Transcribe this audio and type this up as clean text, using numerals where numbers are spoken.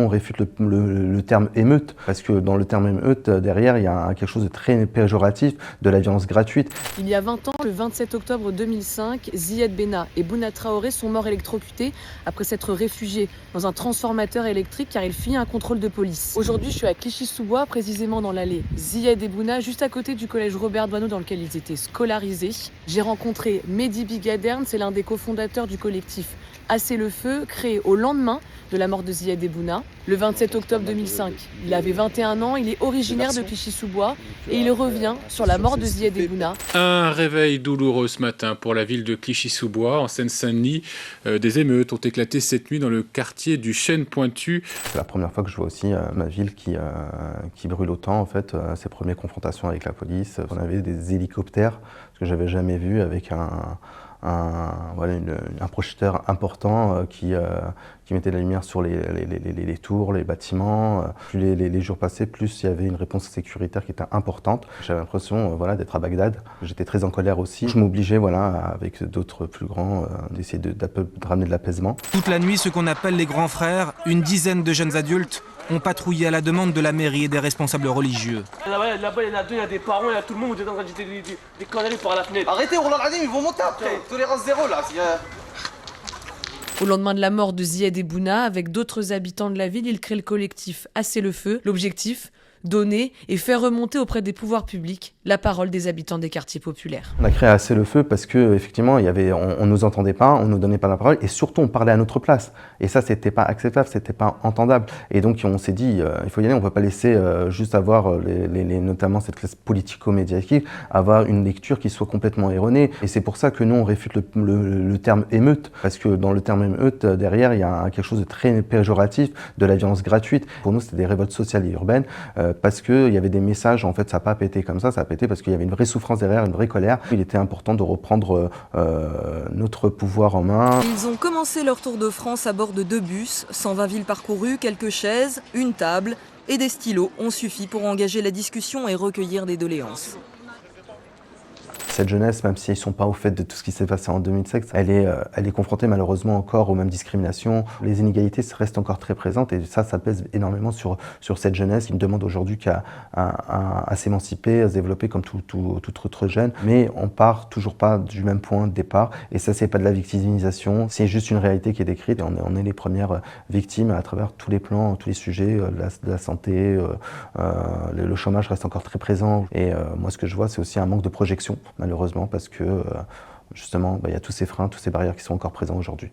on réfute le terme émeute, parce que dans le terme émeute, derrière, il y a quelque chose de très péjoratif, de la violence gratuite. Il y a 20 ans, le 27 octobre 2005, Ziad Benna et Bouna Traoré sont morts électrocutés après s'être réfugiés dans un transformateur électrique car il fuyait un contrôle de police. Aujourd'hui, je suis à Clichy-sous-Bois, précisément dans l'allée Ziad et Bouna, juste à côté du collège Robert Doisneau dans lequel ils étaient scolarisés. J'ai rencontré Mehdi Bigaderne, c'est l'un des cofondateurs du collectif Assez le Feu, créé au lendemain de la mort de Ziad et Bouna, le 27 octobre 2005. Il avait 21 ans, il est originaire de Clichy-sous-Bois et il revient sur la mort de Ziad et Bouna. Un réveil douloureux ce matin pour la ville de Clichy-sous-Bois, en Seine-Saint-Denis. Des émeutes ont éclaté cette nuit dans le quartier du Chêne-Pointu. C'est la première fois que je vois aussi ma ville qui brûle autant, en fait, ses premières confrontations avec la police. On avait des hélicoptères, ce que j'avais jamais vu, avec un projecteur important qui mettait la lumière sur les tours, les bâtiments. Plus les jours passaient, plus il y avait une réponse sécuritaire qui était importante. J'avais l'impression d'être à Bagdad. J'étais très en colère aussi. Je m'obligeais, avec d'autres plus grands, d'essayer de ramener de l'apaisement. Toute la nuit, ce qu'on appelle les grands frères, une dizaine de jeunes adultes, ont patrouillé à la demande de la mairie et des responsables religieux. Là-bas, il y a des parents, il y a tout le monde, vous êtes en train de jeter des conneries par la fenêtre. Arrêtez, on l'a dit, ils vont monter après. Tolérance zéro là. Au lendemain de la mort de Ziad et Bouna, avec d'autres habitants de la ville, il crée le collectif Assez le Feu. L'objectif, donner et faire remonter auprès des pouvoirs publics la parole des habitants des quartiers populaires. On a créé Assez le Feu parce que effectivement, on nous entendait pas, on nous donnait pas la parole et surtout on parlait à notre place. Et ça, c'était pas acceptable, c'était pas entendable. Et donc on s'est dit, il faut y aller, on peut pas laisser juste avoir notamment cette classe politico-médiatique, avoir une lecture qui soit complètement erronée. Et c'est pour ça que nous on réfute le terme émeute, parce que dans le terme émeute, derrière, il y a quelque chose de très péjoratif, de la violence gratuite. Pour nous, c'était des révoltes sociales et urbaines. Parce qu'il y avait des messages, en fait, ça n'a pas pété comme ça a pété parce qu'il y avait une vraie souffrance derrière, une vraie colère. Il était important de reprendre notre pouvoir en main. Ils ont commencé leur tour de France à bord de 2 bus, 120 villes parcourues, quelques chaises, une table et des stylos ont suffi pour engager la discussion et recueillir des doléances. Cette jeunesse, même si ils ne sont pas au fait de tout ce qui s'est passé en 2007, elle est confrontée malheureusement encore aux mêmes discriminations. Les inégalités restent encore très présentes et ça pèse énormément sur cette jeunesse qui ne demande aujourd'hui qu'à s'émanciper, à se développer comme toute autre jeune. Mais on part toujours pas du même point de départ et ça, c'est pas de la victimisation, c'est juste une réalité qui est décrite. Et on est les premières victimes à travers tous les plans, tous les sujets, de la santé, le chômage reste encore très présent. Et moi, ce que je vois, c'est aussi un manque de projection, malheureusement, parce que justement, il y a tous ces freins, toutes ces barrières qui sont encore présents aujourd'hui.